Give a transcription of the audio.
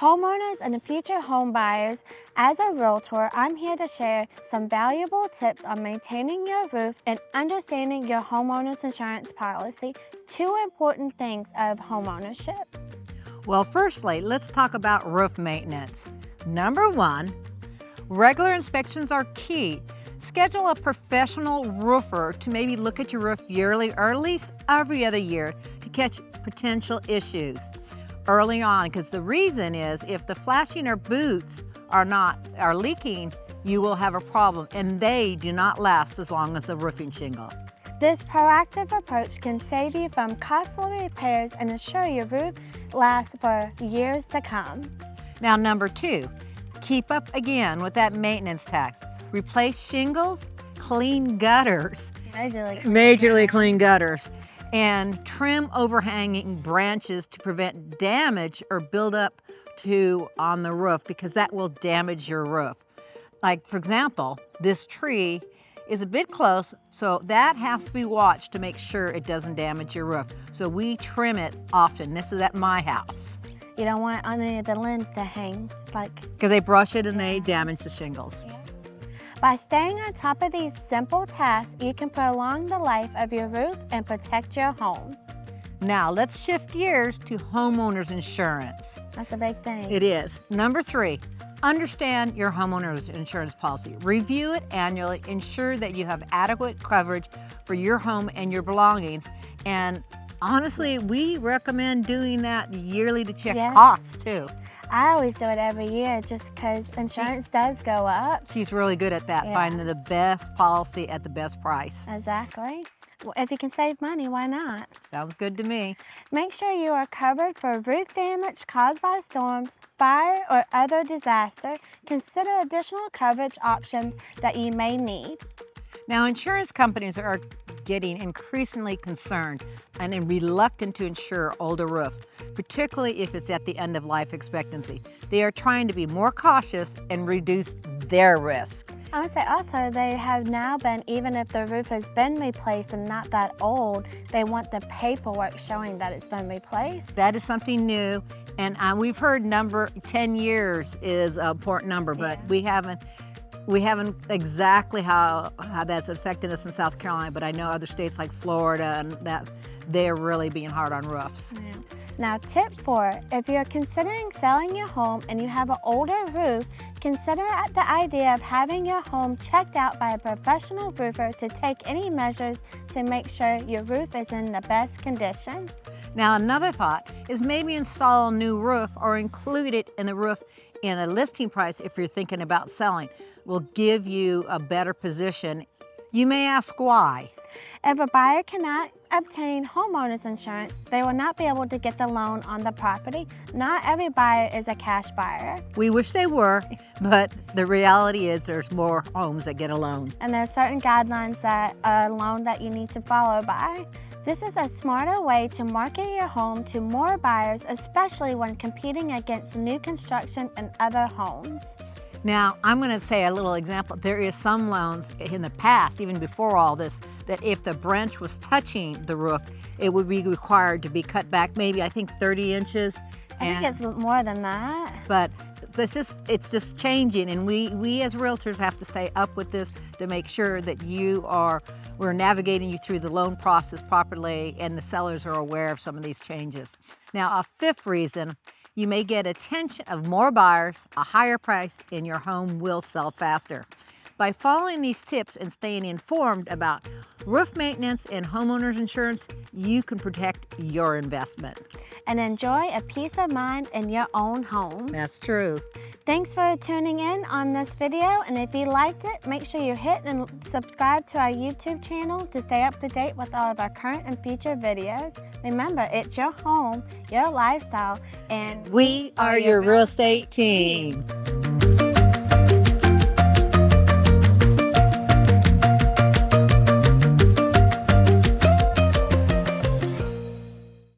Homeowners and future home buyers, as a realtor, I'm here to share some valuable tips on maintaining your roof and understanding your homeowner's insurance policy, two important things of homeownership. Well, firstly, let's talk about roof maintenance. Number one, regular inspections are key. Schedule a professional roofer to maybe look at your roof yearly or at least every other year to catch potential issues early on, because the reason is if the flashing or boots are leaking, you will have a problem, and they do not last as long as a roofing shingle. This proactive approach can save you from costly repairs and ensure your roof lasts for years to come. Now, number two, keep up again with that maintenance tax. Replace shingles, clean gutters, majorly clean gutters, and trim overhanging branches to prevent damage or buildup on the roof, because that will damage your roof. Like, for example, this tree is a bit close, so that has to be watched to make sure it doesn't damage your roof. So we trim it often. This is at my house. You don't want any of the limbs to hang, because they brush it and they damage the shingles. Yeah. By staying on top of these simple tasks, you can prolong the life of your roof and protect your home. Now let's shift gears to homeowners insurance. That's a big thing. It is. Number three, understand your homeowners insurance policy. Review it annually. Ensure that you have adequate coverage for your home and your belongings. And honestly, we recommend doing that yearly to check costs too. I always do it every year just because insurance does go up. She's really good at that, finding the best policy at the best price. Exactly. Well, if you can save money, why not? Sounds good to me. Make sure you are covered for roof damage caused by storms, fire, or other disaster. Consider additional coverage options that you may need. Now, insurance companies are getting increasingly concerned and reluctant to insure older roofs, particularly if it's at the end of life expectancy. They are trying to be more cautious and reduce their risk. I would say also they have now been, even if the roof has been replaced and not that old, they want the paperwork showing that it's been replaced. That is something new, and we've heard 10 years is an important number, but we haven't exactly how that's affected us in South Carolina, but I know other states like Florida and that they're really being hard on roofs. Yeah. Now, tip 4, if you're considering selling your home and you have an older roof, consider the idea of having your home checked out by a professional roofer to take any measures to make sure your roof is in the best condition. Now, another thought is maybe install a new roof or include it in the roof in a listing price if you're thinking about selling. Will give you a better position. You may ask why. If a buyer cannot obtain homeowners insurance, they will not be able to get the loan on the property. Not every buyer is a cash buyer. We wish they were, but the reality is there's more homes that get a loan. And there are certain guidelines that a loan that you need to follow by. This is a smarter way to market your home to more buyers, especially when competing against new construction and other homes. Now, I'm going to say a little example. There is some loans in the past, even before all this, that if the branch was touching the roof, it would be required to be cut back, maybe I think 30 inches. I think it's more than that. But it's just changing, and we as realtors have to stay up with this to make sure that we're navigating you through the loan process properly, and the sellers are aware of some of these changes. Now, a fifth reason, you may get attention of more buyers, a higher price, and your home will sell faster. By following these tips and staying informed about roof maintenance and homeowners insurance, you can protect your investment. And enjoy a peace of mind in your own home. That's true. Thanks for tuning in on this video, and if you liked it, make sure you hit and subscribe to our YouTube channel to stay up to date with all of our current and future videos. Remember, it's your home, your lifestyle, and we are your real estate team.